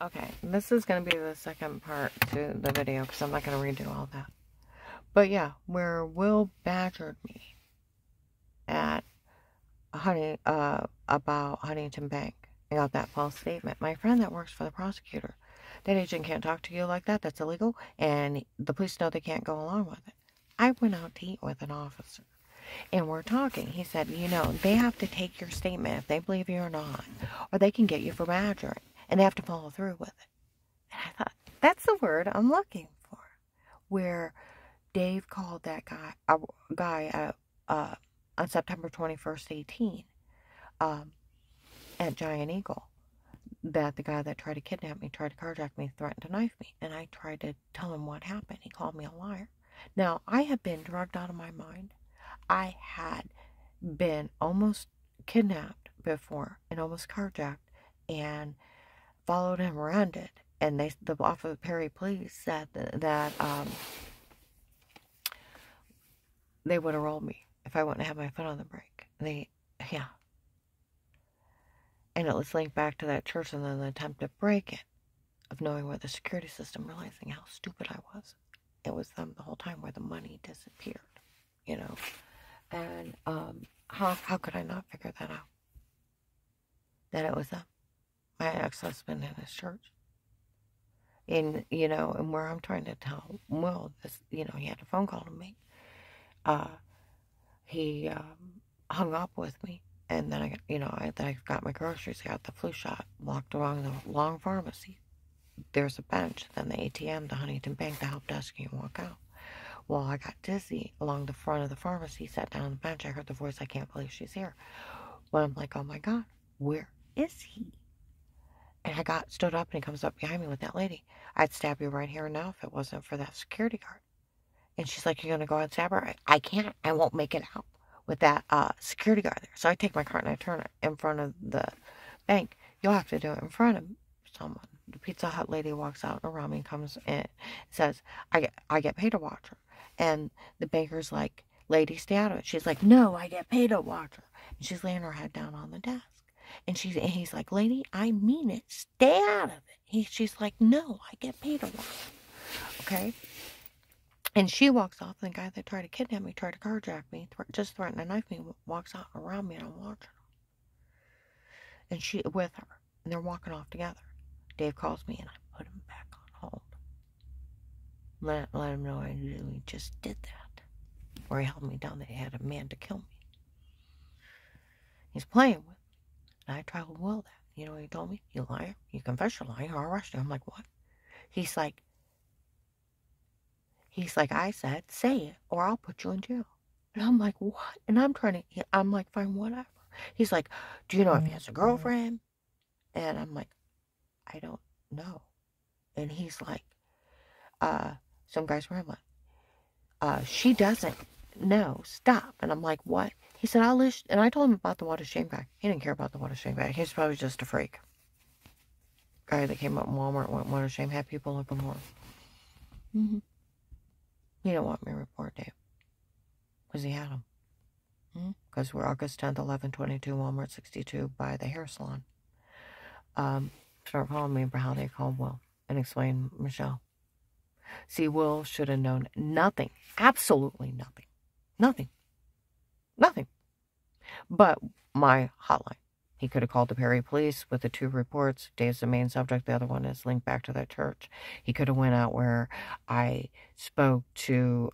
Okay, this is going to be the second part to the video because I'm not going to redo all that. But yeah, where Will badgered me at about Huntington Bank. I got that false statement. My friend that works for the prosecutor, that agent can't talk to you like that. That's illegal. And the police know they can't go along with it. I went out to eat with an officer. And we're talking. He said, you know, they have to take your statement if they believe you or not. Or they can get you for badgering. And they have to follow through with it. And I thought, that's the word I'm looking for. Where Dave called that guy on September 21st, 18, at Giant Eagle, that the guy that tried to kidnap me, tried to carjack me, threatened to knife me. And I tried to tell him what happened. He called me a liar. Now, I have been drugged out of my mind. I had been almost kidnapped before and almost carjacked and followed and surrounded. And the officer of Perry Police said that they would have rolled me if I wouldn't have my foot on the brake. Yeah. And it was linked back to that church and then the attempt to break it, of knowing where the security system, realizing how stupid I was. It was them the whole time where the money disappeared, you know. And how could I not figure that out? That it was them, my ex-husband and his church. And, you know, and where I'm trying to tell Will, this, you know, he had a phone call to me. He hung up with me. And then I got my groceries, I got the flu shot, walked along the long pharmacy. There's a bench, then the ATM, the Huntington Bank, the help desk, and you walk out. Well, I got dizzy along the front of the pharmacy, sat down on the bench, I heard the voice, I can't believe she's here. Well, I'm like, oh my God, where is he? And I stood up and he comes up behind me with that lady. I'd stab you right here and now if it wasn't for that security guard. And she's like, you're going to go out and stab her? I can't. I won't make it out with that security guard there. So I take my cart and I turn it in front of the bank. You'll have to do it in front of someone. The Pizza Hut lady walks out around me and comes in and says, I get paid to watch her. And the banker's like, lady, stay out of it. She's like, no, I get paid to watch her. And she's laying her head down on the desk. And he's like, lady, I mean it. Stay out of it. She's like, no, I get paid to watch her. Okay? And she walks off, and the guy that tried to kidnap me, tried to carjack me, just threatened to knife me, walks out around me, and I'm watching him. And she with her. And they're walking off together. Dave calls me, and I put him back on hold. Let him know I really just did that. Or he held me down that he had a man to kill me. He's playing with me. And I told Will that. You know what he told me? You liar. You confess you're lying, or I'll arrest you. I'm like, what? He's like, I said, say it, or I'll put you in jail. And I'm like, what? And I'm like, fine, whatever. He's like, do you know if he has a girlfriend? And I'm like, I don't know. And he's like, some guy's rambling. She doesn't. No, stop. And I'm like, what? He said, I'll list. And I told him about the what a shame guy. He didn't care about the what a shame guy. He's probably just a freak. Guy that came up in Walmart went, what a shame, had people looking for him. He don't want me to report, Dave. Because he had him. Because we're August 10th, 11/22, Walmart 62 by the hair salon. Start following me for how they called Will and explain Michelle. See, Will should have known nothing. Absolutely nothing. Nothing. Nothing. But my hotline. He could have called the Perry Police with the 2 reports. Dave's the main subject. The other one is linked back to that church. He could have went out where I spoke to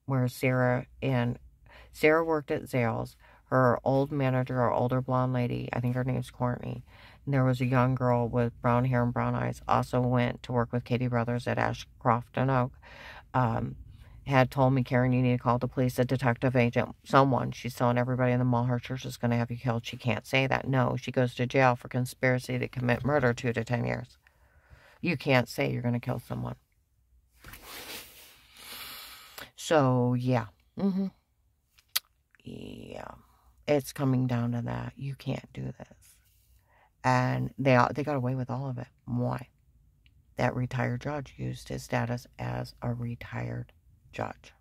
where Sarah worked at Zales. Her old manager, or older blonde lady, I think her name's Courtney. And there was a young girl with brown hair and brown eyes, also went to work with Katie Brothers at Ashcroft and Oak. Had told me, Karen, you need to call the police, a detective agent, someone. She's telling everybody in the mall her church is going to have you killed. She can't say that. No, she goes to jail for conspiracy to commit murder, 2 to 10 years. You can't say you're going to kill someone. So, yeah. Yeah. It's coming down to that. You can't do this. And they got away with all of it. Why? That retired judge used his status as a retired judge.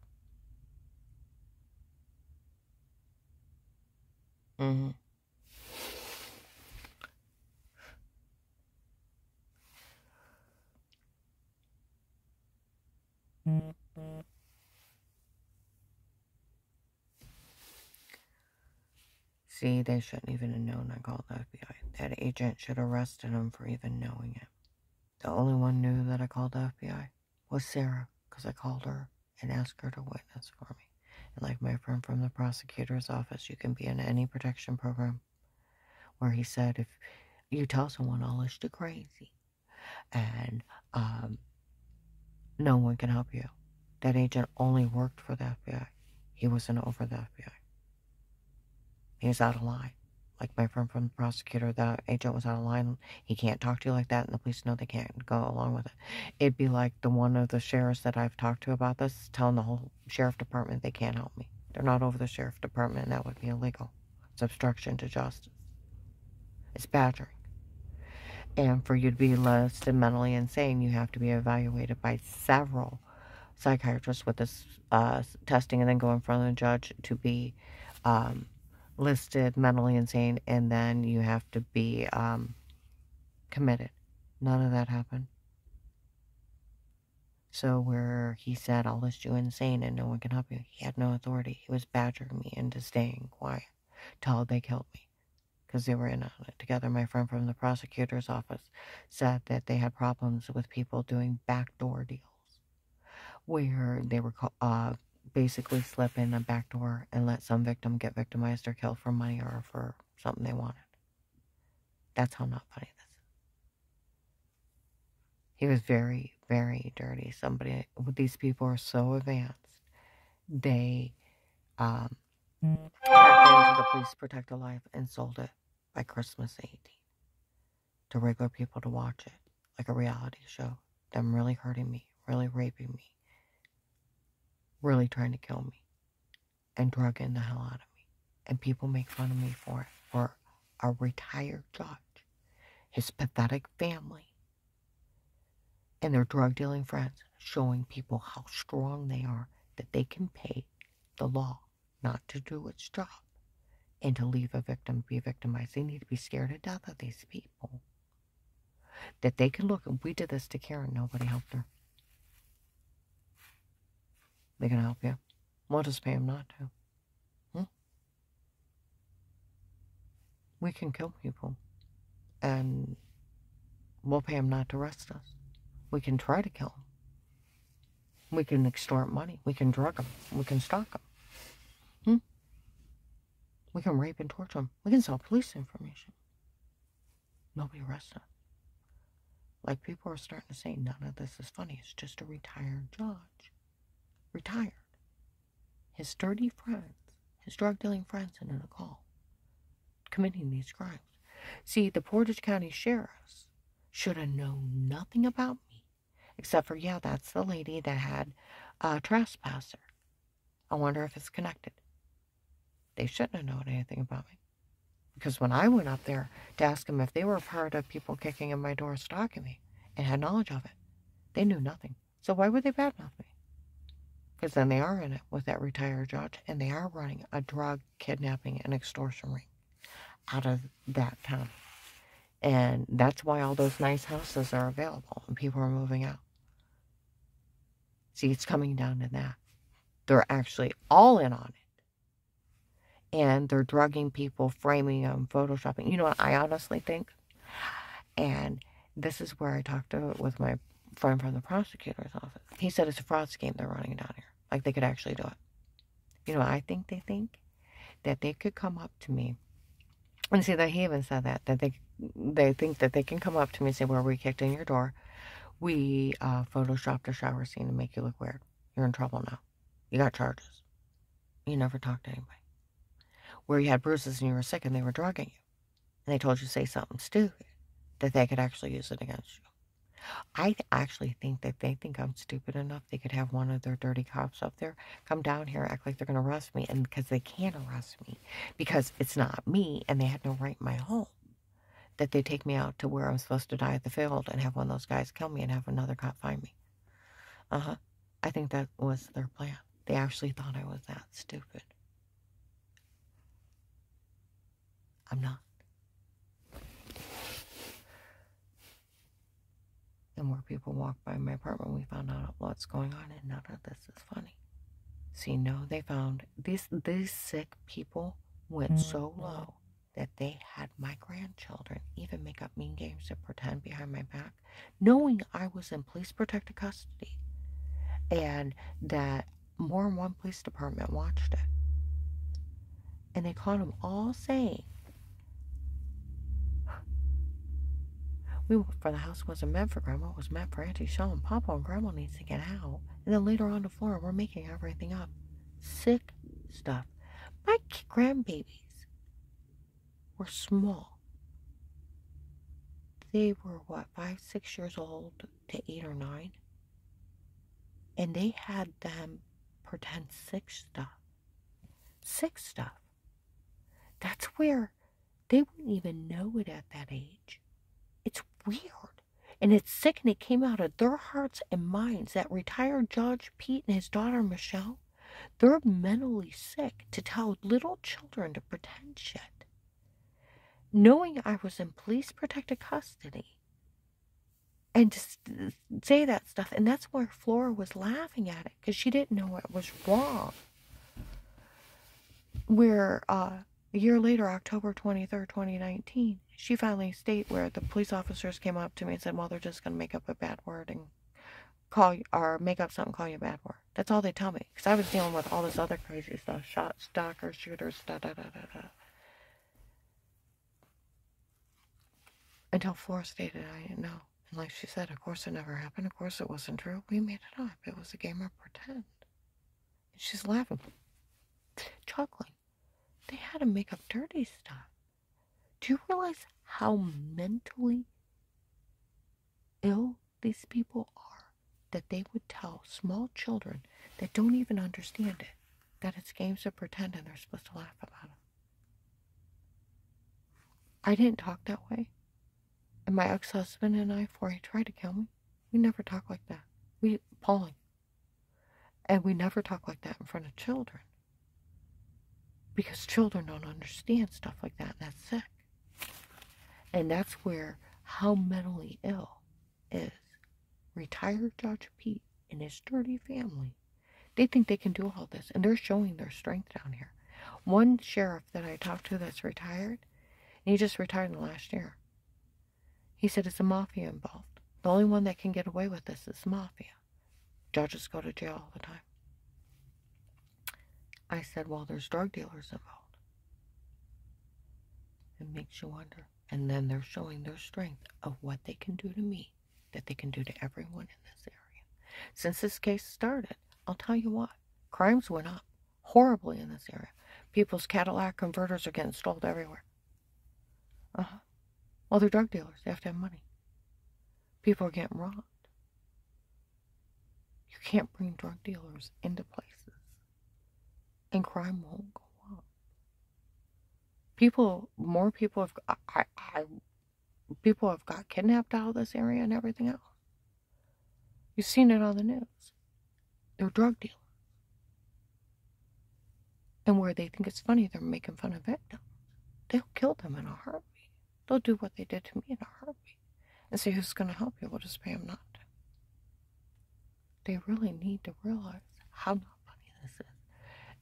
See, they shouldn't even have known I called the FBI. That agent should have arrested him for even knowing it. The only one knew that I called the FBI was Sarah, because I called her and asked her to witness for me. And like my friend from the prosecutor's office, you can be in any protection program, where he said if you tell someone all this, you're crazy, and no one can help you. That agent only worked for the FBI. He wasn't over the FBI. He was out of line. Like my friend from the prosecutor, the agent was out of line. He can't talk to you like that, and the police know they can't go along with it. It'd be like the one of the sheriffs that I've talked to about this telling the whole sheriff department they can't help me. They're not over the sheriff department, and that would be illegal. It's obstruction to justice. It's badgering. And for you to be listed mentally insane, you have to be evaluated by several psychiatrists with this testing, and then go in front of the judge to be listed mentally insane, and then you have to be committed. None of that happened. So where he said, I'll list you insane and no one can help you, he had no authority. He was badgering me into staying quiet till they killed me, because they were in on it together. My friend from the prosecutor's office said that they had problems with people doing backdoor deals, where they were basically slip in a back door and let some victim get victimized or killed for money or for something they wanted. That's how not funny this is. He was very, very dirty. These people are so advanced. They hacked into the Police Protect a Life and sold it by Christmas 18 to regular people to watch it like a reality show. Them really hurting me, really raping me, really trying to kill me, and drugging the hell out of me. And people make fun of me for it, for a retired judge, his pathetic family, and their drug dealing friends showing people how strong they are, that they can pay the law not to do its job and to leave a victim be victimized. They need to be scared to death of these people. That they can look, and we did this to Karen, nobody helped her. They can help you. We'll just pay them not to. We can kill people, and we'll pay them not to arrest us. We can try to kill them. We can extort money. We can drug them. We can stalk them. We can rape and torture them. We can sell police information. Nobody arrests us. Like people are starting to say, none of this is funny. It's just a retired judge. Retired. His dirty friends, his drug dealing friends in a call, committing these crimes. See, the Portage County sheriffs should have known nothing about me, except for, yeah, that's the lady that had a trespasser. I wonder if it's connected. They shouldn't have known anything about me. Because when I went up there to ask them if they were part of people kicking in my door stalking me and had knowledge of it, they knew nothing. So why would they badmouth me? Because then they are in it with that retired judge, and they are running a drug, kidnapping, and extortion ring out of that town. And that's why all those nice houses are available and people are moving out. See, it's coming down to that. They're actually all in on it. And they're drugging people, framing them, photoshopping. You know what I honestly think? And this is where I talked with my friend from the prosecutor's office. He said it's a fraud scheme they're running down here. Like they could actually do it. You know, I think they think that they could come up to me. And see, that he even said that they think that they can come up to me and say, well, we kicked in your door. We photoshopped a shower scene to make you look weird. You're in trouble now. You got charges. You never talked to anybody. Where you had bruises and you were sick and they were drugging you. And they told you to say something stupid, that they could actually use it against you. I actually think that they think I'm stupid enough they could have one of their dirty cops up there come down here, act like they're going to arrest me, and because they can't arrest me, because it's not me, and they had no right in my home, that they take me out to where I'm supposed to die at the field and have one of those guys kill me and have another cop find me. I think that was their plan. They actually thought I was that stupid. I'm not. The more people walk by my apartment, we found out what's going on, and none of this is funny. See, no, they found these sick people went so low that they had my grandchildren even make up mean games to pretend behind my back, knowing I was in police protective custody and that more than one police department watched it. And they caught them all saying, for the house wasn't meant for Grandma, it was meant for Auntie Shaw, and Papa and Grandma needs to get out. And then later on the floor, we're making everything up. Sick stuff. My grandbabies were small. They were, 5, 6 years old to 8 or 9? And they had them pretend sick stuff. Sick stuff. That's where they wouldn't even know it at that age. It's weird. And it's sick, and it came out of their hearts and minds. That retired Judge Pete and his daughter Michelle, they're mentally sick to tell little children to pretend shit. Knowing I was in police protective custody. And to say that stuff. And that's where Flora was laughing at it, because she didn't know it was wrong. Where, a year later, October 23rd, 2019, she finally stated where the police officers came up to me and said, well, they're just going to make up a bad word and call you, or make up something, call you a bad word. That's all they tell me. Because I was dealing with all this other crazy stuff. Shots, stalkers, shooters, da-da-da-da-da. Until Flora stated I didn't know. And like she said, of course it never happened. Of course it wasn't true. We made it up. It was a game of pretend. And she's laughing. Chuckling. They had to make up dirty stuff. Do you realize how mentally ill these people are? That they would tell small children that don't even understand it that it's games of pretend and they're supposed to laugh about it. I didn't talk that way. And my ex-husband and I, before he tried to kill me, we never talk like that. Appalling. And we never talk like that in front of children. Because children don't understand stuff like that, and that's sick. And that's where how mentally ill is retired Judge Pete and his dirty family. They think they can do all this, and they're showing their strength down here. One sheriff that I talked to that's retired, and he just retired in the last year, he said it's a mafia involved. The only one that can get away with this is mafia. Judges go to jail all the time. I said, well, there's drug dealers involved. It makes you wonder. And then they're showing their strength of what they can do to me, that they can do to everyone in this area. Since this case started, I'll tell you what, crimes went up horribly in this area. People's Cadillac converters are getting stolen everywhere. Well, they're drug dealers. They have to have money. People are getting robbed. You can't bring drug dealers into places. And crime won't go up. More people have got kidnapped out of this area and everything else. You've seen it on the news. They're drug dealers. And where they think it's funny, they're making fun of victims. They'll kill them in a heartbeat. They'll do what they did to me in a heartbeat. And say, who's going to help you? We'll just pay them not to. They really need to realize how not funny this is.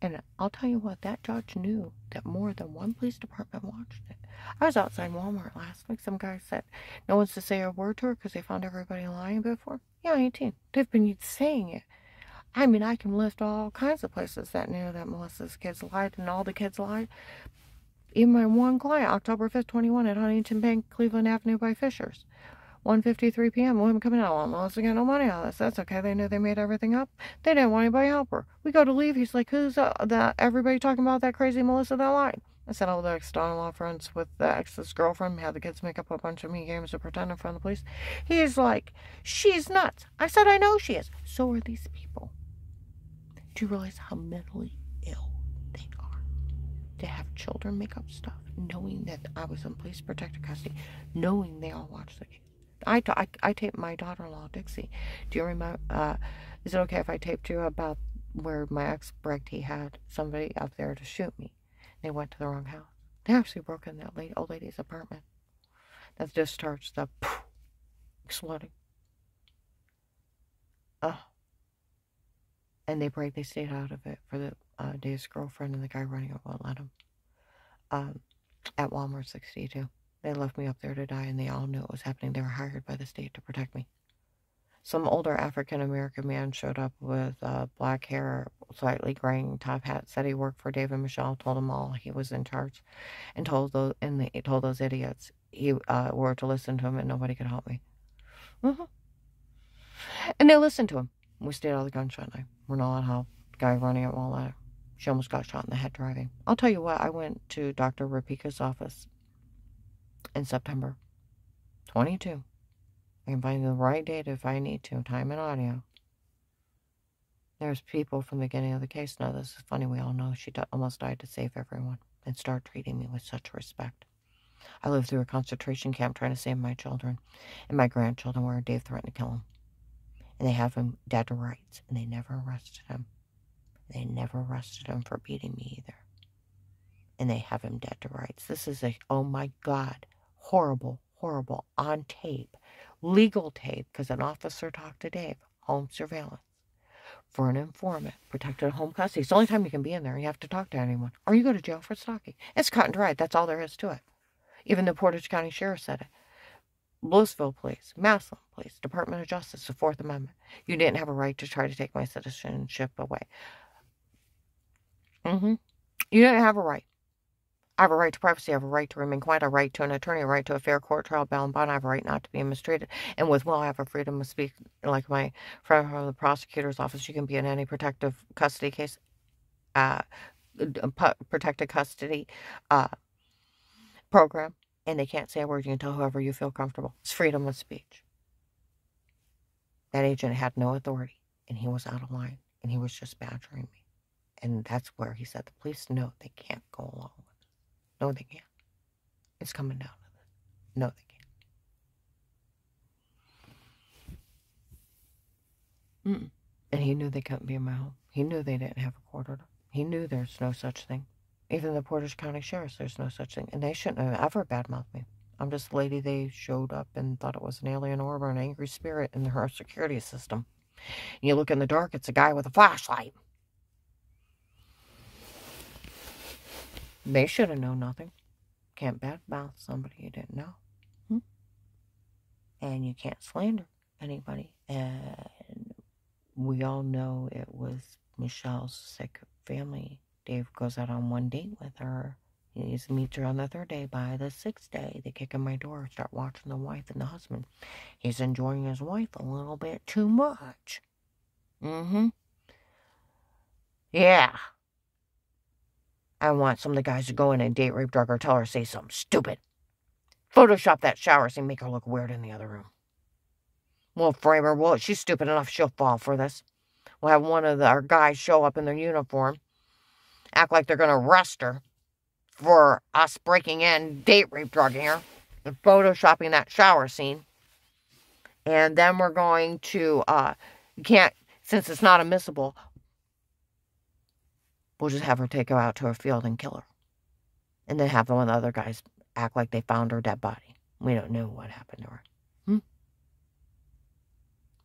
And I'll tell you what, that judge knew that more than one police department watched it. I was outside Walmart last week. Some guy said no one's to say a word to her because they found everybody lying before. Yeah, 18. They've been saying it. I mean, I can list all kinds of places that knew that Melissa's kids lied and all the kids lied. Even my one client, October 5th, 21 at Huntington Bank, Cleveland Avenue by Fishers. 1:53 p.m. Women coming out. Well, Melissa got no money on this. That's okay. They knew they made everything up. They didn't want anybody to help her. We go to leave. He's like, who's that? Everybody talking about that crazy Melissa that lied. I said, oh, the ex-daughter-in-law friends with the ex's girlfriend. Had the kids make up a bunch of mean games to pretend in front of the police. He's like, she's nuts. I said, I know she is. So are these people. Do you realize how mentally ill they are? To have children make up stuff, knowing that I was in police protective custody, knowing they all watched the case. I taped my daughter-in-law, Dixie. Do you remember, is it okay if I taped you about where my ex bragged he had somebody up there to shoot me? They went to the wrong house. They actually broke in that old lady's apartment. That discharged the poof, exploding. And they stayed out of it for the day's girlfriend, and the guy running it won't let him. At Walmart 62. They left me up there to die, and they all knew it was happening. They were hired by the state to protect me. Some older African-American man showed up with black hair, slightly graying top hat, said he worked for David Michelle, told them all he was in charge, and told those idiots he were to listen to him and nobody could help me. And they listened to him. We stayed out of the gunshot night. We're not allowed help. The guy running at Walmart, she almost got shot in the head driving. I'll tell you what, I went to Dr. Rapika's office in September 22. I can find the right date if I need to, time and audio. There's people from the beginning of the case. Now, this is funny. We all know she almost died to save everyone and start treating me with such respect. I lived through a concentration camp trying to save my children and my grandchildren where Dave threatened to kill him. And they have him dead to rights, and they never arrested him. They never arrested him for beating me either. And they have him dead to rights. This is oh my God, horrible, horrible, on tape, legal tape, because an officer talked to Dave, home surveillance, for an informant, protected home custody. It's the only time you can be in there. You have to talk to anyone, or you go to jail for stalking. It's cut and dried. That's all there is to it. Even the Portage County Sheriff said it. Louisville Police, Massillon Police, Department of Justice, the Fourth Amendment. You didn't have a right to try to take my citizenship away. You didn't have a right. I have a right to privacy. I have a right to remain quiet. I have a right to an attorney. A right to a fair court trial, bail, and bond. I have a right not to be mistreated. And with will, I have a freedom of speech. Like my friend from the prosecutor's office, you can be in any protective custody case, protected custody program. And they can't say a word. You can tell whoever you feel comfortable. It's freedom of speech. That agent had no authority, and he was out of line, and he was just badgering me. And that's where he said the police know they can't go along with it. No, they can't. It's coming down to this. No, they can't. And he knew they couldn't be in my home. He knew they didn't have a court order. He knew there's no such thing. Even the Portage County Sheriff, there's no such thing. And they shouldn't have ever badmouthed me. I'm just a lady they showed up and thought it was an alien orb or an angry spirit in her security system. And you look in the dark, it's a guy with a flashlight. They should have known nothing. Can't badmouth somebody you didn't know. And you can't slander anybody. And we all know it was Michelle's sick family. Dave goes out on one date with her. He meets her on the third day. By the sixth day, they kick in my door, start watching the wife and the husband. He's enjoying his wife a little bit too much. Yeah. I want some of the guys to go in and date, rape, drug, or tell her to say something stupid. Photoshop that shower scene, make her look weird in the other room. We'll frame her. Well, she's stupid enough, she'll fall for this. We'll have one of our guys show up in their uniform, act like they're going to arrest her for us breaking in, date rape, drugging her, and photoshopping that shower scene. And then we're going to, since it's not admissible, we'll just have her take her out to a field and kill her. And then have one of the other guys act like they found her dead body. We don't know what happened to her.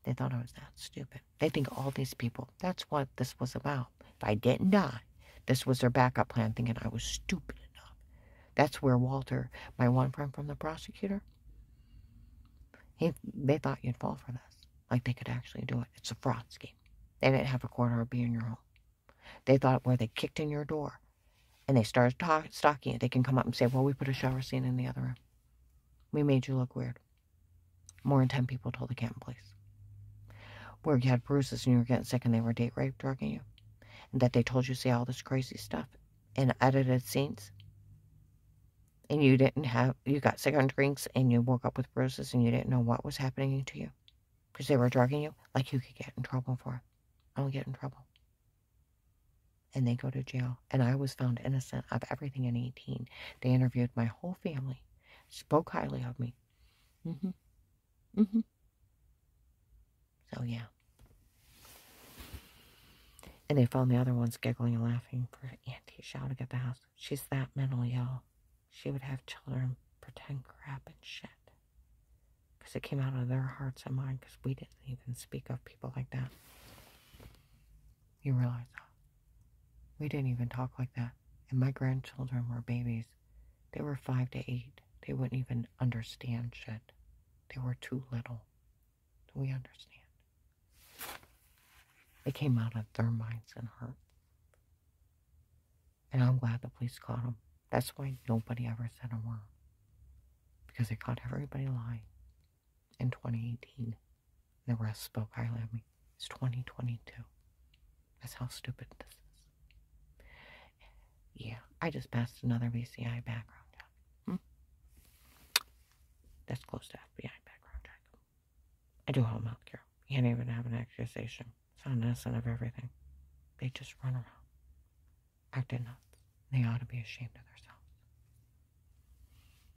They thought I was that stupid. They think all these people, that's what this was about. If I didn't die, this was their backup plan, thinking I was stupid enough. That's where Walter, my one friend from the prosecutor, they thought you'd fall for this. Like they could actually do it. It's a fraud scheme. They didn't have a court order to be in your home. They thought where they kicked in your door and they started stalking you, they can come up and say, well, we put a shower scene in the other room. We made you look weird. More than 10 people told the Canton police. Where you had bruises and you were getting sick and they were date rape drugging you. And that they told you to say all this crazy stuff in edited scenes. And you got cigarette drinks and you woke up with bruises and you didn't know what was happening to you. Because they were drugging you. Like you could get in trouble for it. I don't get in trouble. And they go to jail. And I was found innocent of everything in 18. They interviewed my whole family. Spoke highly of me. So, yeah. And they found the other ones giggling and laughing for Auntie shouting at the house. She's that mentally ill. She would have children pretend crap and shit. Because it came out of their hearts and minds. Because we didn't even speak of people like that. You realize that? We didn't even talk like that. And my grandchildren were babies. They were 5 to 8. They wouldn't even understand shit. They were too little. Do we understand? They came out of their minds and hurt. And I'm glad the police caught them. That's why nobody ever said a word. Because they caught everybody lying in 2018. And the rest spoke highly of me. It's 2022. That's how stupid this is. Yeah, I just passed another BCI background check. That's close to FBI background check. I do home health care. You can't even have an accusation. It's not innocent of everything. They just run around, acting nuts. They ought to be ashamed of themselves.